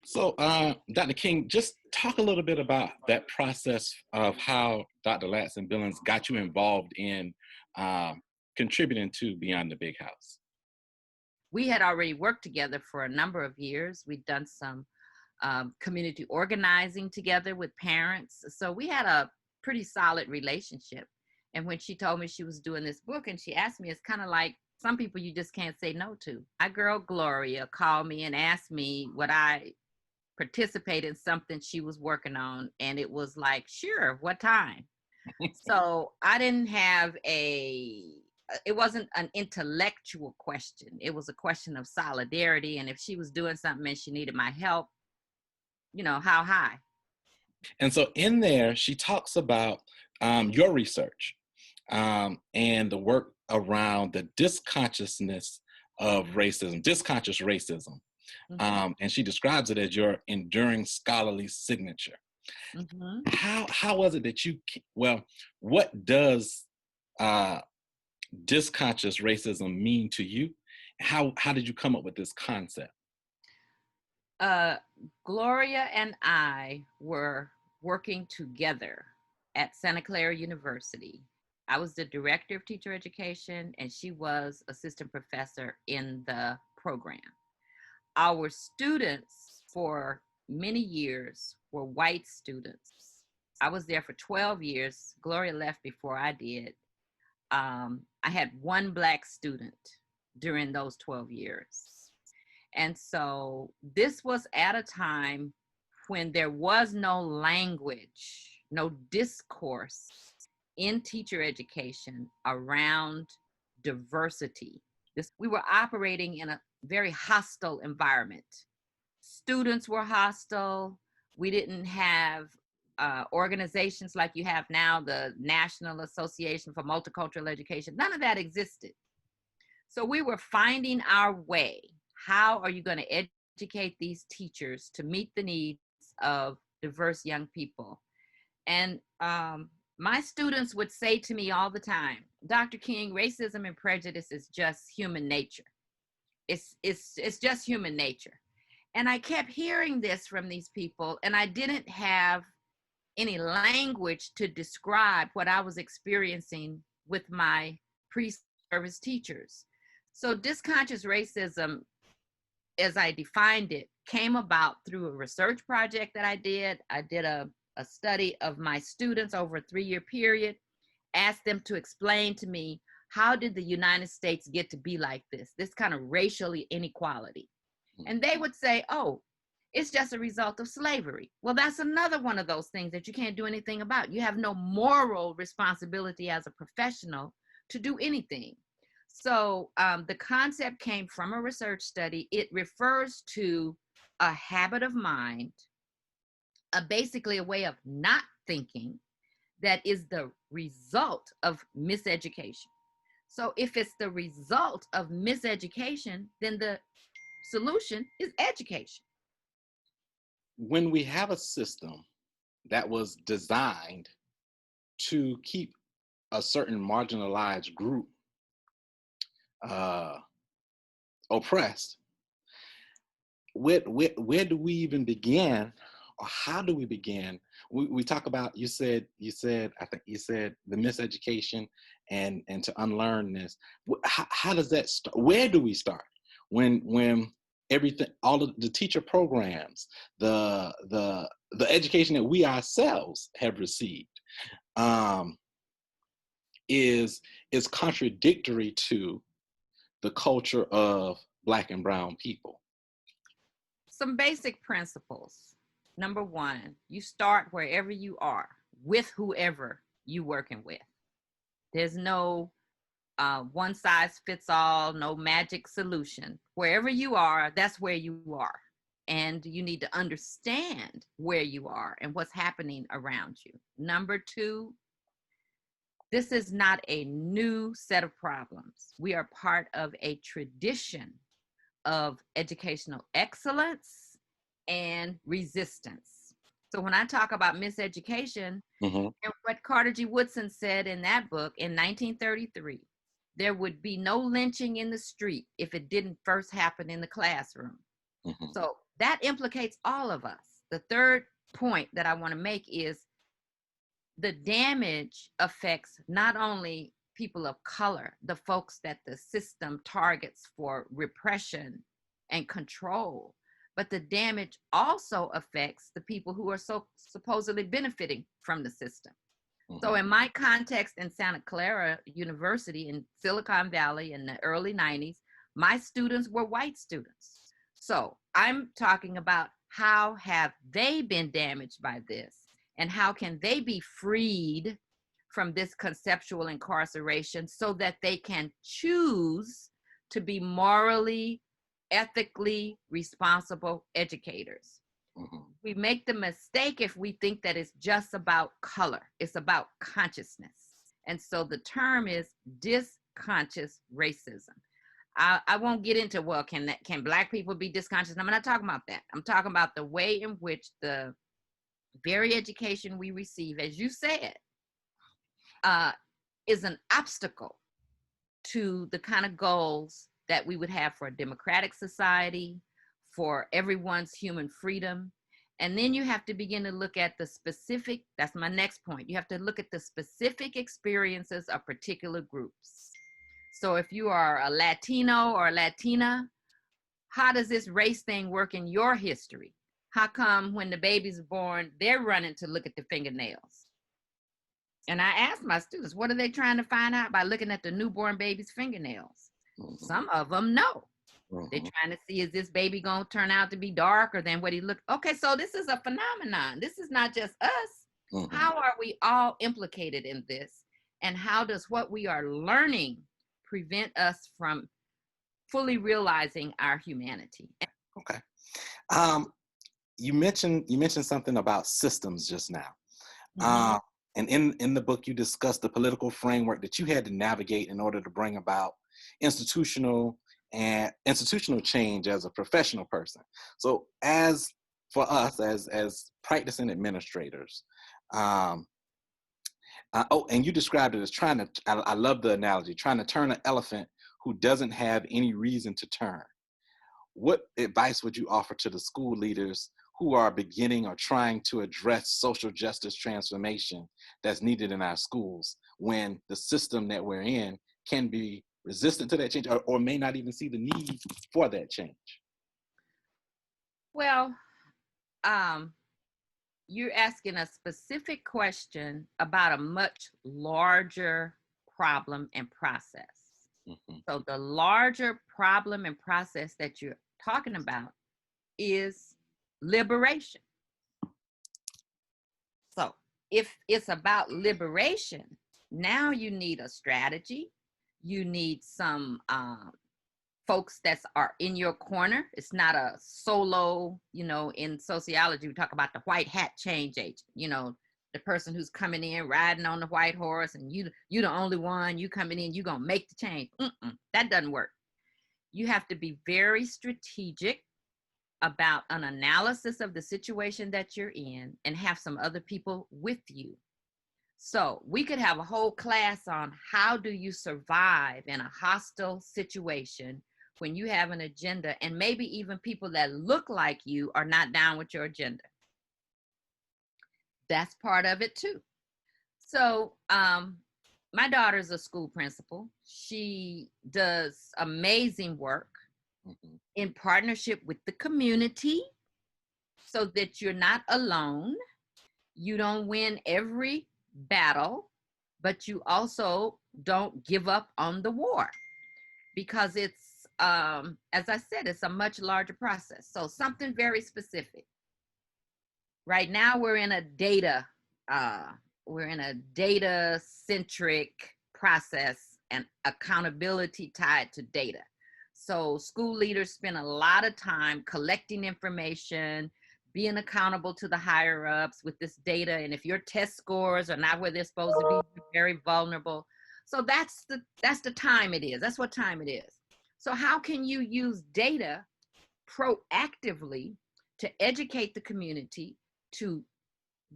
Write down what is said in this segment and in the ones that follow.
So, Dr. King, just talk a little bit about that process of how Dr. Latson Billings got you involved in contributing to Beyond the Big House. We had already worked together for a number of years. We'd done some community organizing together with parents. So we had a pretty solid relationship. And when she told me she was doing this book and she asked me, it's kind of like some people you just can't say no to. My girl Gloria called me and asked me would I participate in something she was working on. And it was like, sure, what time? So I didn't have it wasn't an intellectual question. It was a question of solidarity. And if she was doing something and she needed my help, how high? And so, in there, she talks about your research and the work around the disconsciousness of racism, disconscious racism. Mm-hmm. And she describes it as your enduring scholarly signature. Mm-hmm. How was it that what does disconscious racism mean to you? How did you come up with this concept? Gloria and I were working together at Santa Clara University. I was the director of teacher education, and she was assistant professor in the program. Our students for many years were white students. I was there for 12 years. Gloria left before I did. I had one Black student during those 12 years. And so this was at a time when there was no language, no discourse in teacher education around diversity. We were operating in a very hostile environment. Students were hostile. We didn't have organizations like you have now, the National Association for Multicultural Education. None of that existed. So we were finding our way. How are you going to educate these teachers to meet the needs of diverse young people? And my students would say to me all the time, Dr. King, racism and prejudice is just human nature. It's just human nature. And I kept hearing this from these people, and I didn't have any language to describe what I was experiencing with my pre-service teachers. So disconscious racism, as I defined it, came about through a research project that I did. I did a study of my students over a 3-year period, asked them to explain to me, how did the United States get to be like this kind of racial inequality? And they would say, oh, it's just a result of slavery. Well, that's another one of those things that you can't do anything about. You have no moral responsibility as a professional to do anything. So the concept came from a research study. It refers to a habit of mind, basically a way of not thinking that is the result of miseducation. So if it's the result of miseducation, then the solution is education. When we have a system that was designed to keep a certain marginalized group oppressed, where do we even begin, or how do we begin? We talk about, you said I think you said the miseducation and to unlearn this. How does that start? Where do we start when everything, all of the teacher programs, the education that we ourselves have received is contradictory to the culture of Black and brown people? Some basic principles. Number one, you start wherever you are with whoever you working with. There's no one size fits all, no magic solution. Wherever you are, that's where you are. And you need to understand where you are and what's happening around you. Number two, this is not a new set of problems. We are part of a tradition of educational excellence and resistance. So when I talk about miseducation, and what Carter G. Woodson said in that book in 1933, there would be no lynching in the street if it didn't first happen in the classroom. Mhm. So that implicates all of us. The third point that I want to make is the damage affects not only people of color, the folks that the system targets for repression and control, but the damage also affects the people who are so supposedly benefiting from the system. So Mhm. in my context in Santa Clara University in Silicon Valley in the early 90s, my students were white students. So I'm talking about how have they been damaged by this and how can they be freed from this conceptual incarceration so that they can choose to be morally, ethically responsible educators. Mhm. We make the mistake if we think that it's just about color. It's about consciousness. And so the term is disconscious racism. I won't get into, well, can black people be disconscious? I'm not talking about that. I'm talking about the way in which the very education we receive, as you said, uh, is an obstacle to the kind of goals that we would have for a democratic society, for everyone's human freedom. And then you have to begin to look at the specific, that's my next point. You have to look at the specific experiences of particular groups. So if you are a Latino or a Latina, how does this race thing work in your history? How come when the baby's born, they're running to look at the fingernails? And I asked my students, what are they trying to find out by looking at the newborn baby's fingernails? Mhm. Some of them know. They're Mhm. trying to see, is this baby going to turn out to be darker than what he looked? Okay, so this is a phenomenon. This is not just us. Mhm. How are we all implicated in this? And how does what we are learning prevent us from fully realizing our humanity? Okay. You mentioned something about systems just now. Mhm. Uh, and in the book, you discussed the political framework that you had to navigate in order to bring about institutional institutional change as a professional person. So, as for us as practicing administrators, um, oh, and you described it as trying to. I love the analogy, trying to turn an elephant who doesn't have any reason to turn. What advice would you offer to the school leaders who are beginning or trying to address social justice transformation that's needed in our schools when the system that we're in can be resistant to that change or may not even see the need for that change? Well, um, you're asking a specific question about a much larger problem and process. Hmm. So, the larger problem and process that you're talking about is liberation. So, if it's about liberation, now you need a strategy. You need some folks that are in your corner. It's not a solo, in sociology, we talk about the white hat change agent, the person who's coming in riding on the white horse and you the only one, you coming in, you gonna make the change. That doesn't work. You have to be very strategic about an analysis of the situation that you're in and have some other people with you. So we could have a whole class on how do you survive in a hostile situation when you have an agenda and maybe even people that look like you are not down with your agenda. That's part of it too. So my daughter's a school principal. She does amazing work Hmm. in partnership with the community so that you're not alone. You don't win every battle, but you also don't give up on the war because it's, as I said, it's a much larger process. So something very specific. Right now, uh, we're in a data centric process and accountability tied to data. So school leaders spend a lot of time collecting information, being accountable to the higher ups with this data. And if your test scores are not where they're supposed to be, you're very vulnerable. So that's the time it is. That's what time it is. So how can you use data proactively to educate the community, to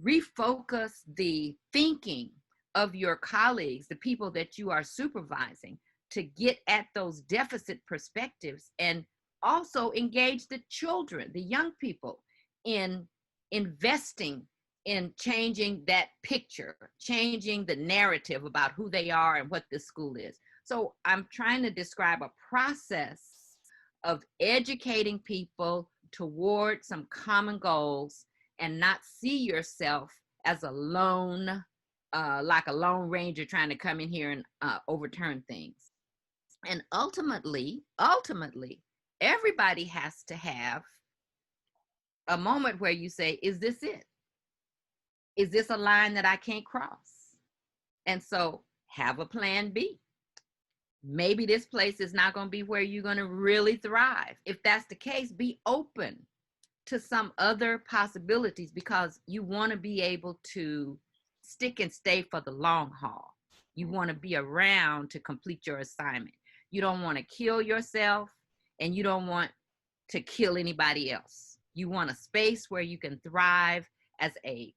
refocus the thinking of your colleagues, the people that you are supervising, to get at those deficit perspectives and also engage the children, the young people, in investing in changing that picture, changing the narrative about who they are and what this school is. So I'm trying to describe a process of educating people toward some common goals and not see yourself as a lone, like a lone ranger trying to come in here and overturn things. And ultimately, everybody has to have a moment where you say, is this it? Is this a line that I can't cross? And so have a plan B. Maybe this place is not going to be where you're going to really thrive. If that's the case, be open to some other possibilities, because you want to be able to stick and stay for the long haul. You want to be around to complete your assignment. You don't want to kill yourself, and you don't want to kill anybody else. You want a space where you can thrive as a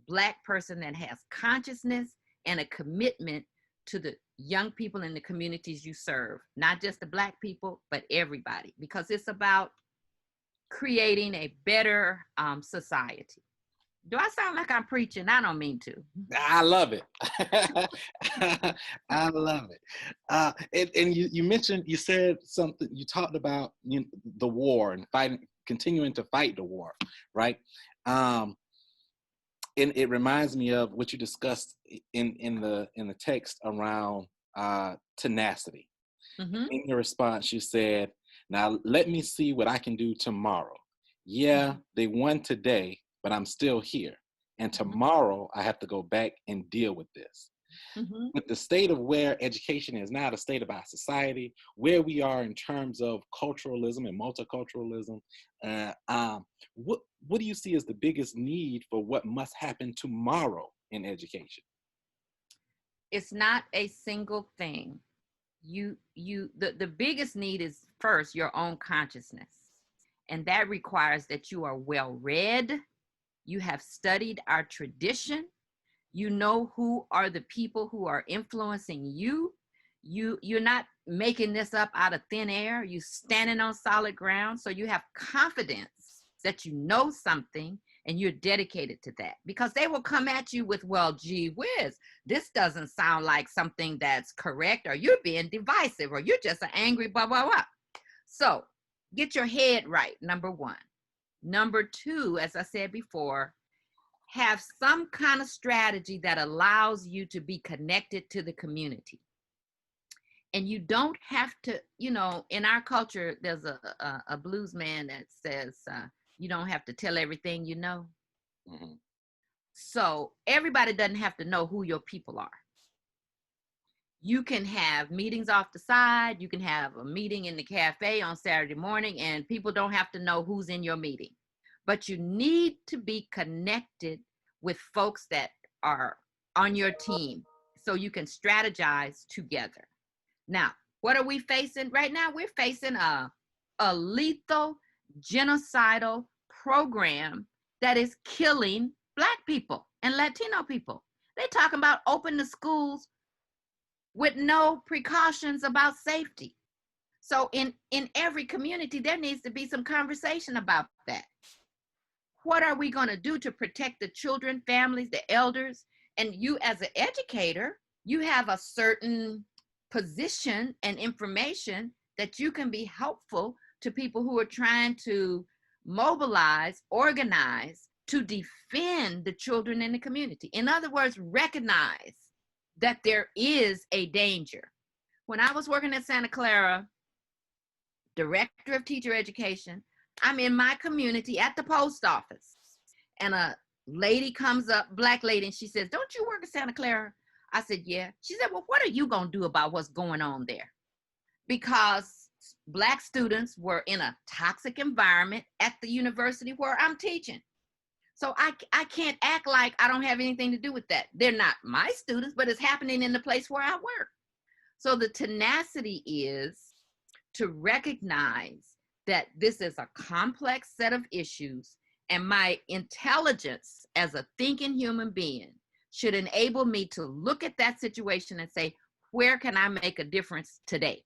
Black person that has consciousness and a commitment to the young people in the communities you serve, not just the Black people, but everybody, because it's about creating a better society. Do I sound like I'm preaching? I don't mean to. I love it. I love it. And you mentioned, you said something, you talked about the war and fighting, continuing to fight the war, right? And it reminds me of what you discussed in the text around tenacity. Mm-hmm. In your response, you said, "Now let me see what I can do tomorrow. Yeah, they won today, but I'm still here. And tomorrow I have to go back and deal with this." Mm-hmm. With the state of where education is now, the state of our society, where we are in terms of culturalism and multiculturalism, what do you see as the biggest need for what must happen tomorrow in education? It's not a single thing. The biggest need is first your own consciousness. And that requires that you are well read, you have studied our tradition, you know who are the people who are influencing you. You're not making this up out of thin air. You standing on solid ground, so you have confidence that you know something and you're dedicated to that, because they will come at you with, well, gee whiz, this doesn't sound like something that's correct, or you're being divisive, or you're just an angry blah blah blah. So get your head right, number one. Number two, as I said before, have some kind of strategy that allows you to be connected to the community. And you don't have to, in our culture, there's a blues man that says, you don't have to tell everything you know. Mm-hmm. So everybody doesn't have to know who your people are. You can have meetings off the side. You can have a meeting in the cafe on Saturday morning, and people don't have to know who's in your meeting. But you need to be connected with folks that are on your team so you can strategize together. Now, what are we facing right now? We're facing a lethal genocidal program that is killing Black people and Latino people. They're talking about opening the schools with no precautions about safety. So in every community, there needs to be some conversation about that. What are we going to do to protect the children, families, the elders? And you as an educator, you have a certain position and information that you can be helpful to people who are trying to mobilize, organize to defend the children in the community. In other words, recognize that there is a danger. When I was working at Santa Clara, director of teacher education, I'm in my community at the post office, and a lady comes up, Black lady, and she says, "Don't you work at Santa Clara?" I said, "Yeah." She said, "Well, what are you going to do about what's going on there?" Because Black students were in a toxic environment at the university where I'm teaching. So I can't act like I don't have anything to do with that. They're not my students, but it's happening in the place where I work. So the tenacity is to recognize that this is a complex set of issues, and my intelligence as a thinking human being should enable me to look at that situation and say, where can I make a difference today?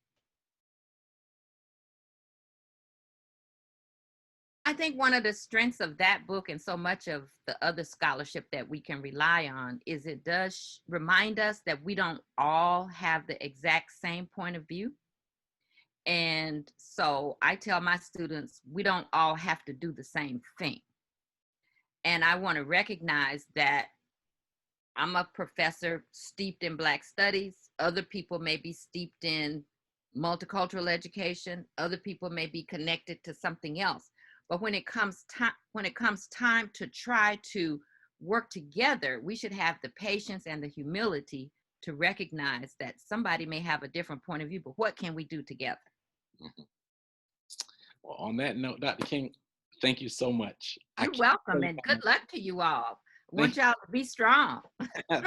I think one of the strengths of that book and so much of the other scholarship that we can rely on is it does remind us that we don't all have the exact same point of view. And so I tell my students, we don't all have to do the same thing. And I want to recognize that I'm a professor steeped in Black studies. Other people may be steeped in multicultural education. Other people may be connected to something else. But when it comes time to try to work together, we should have the patience and the humility to recognize that somebody may have a different point of view, but what can we do together? Mhm. Well, on that note, Dr. King, thank you so much. I You're can't tell welcome you and how good luck to you all. I want much. y'all to be strong. Thank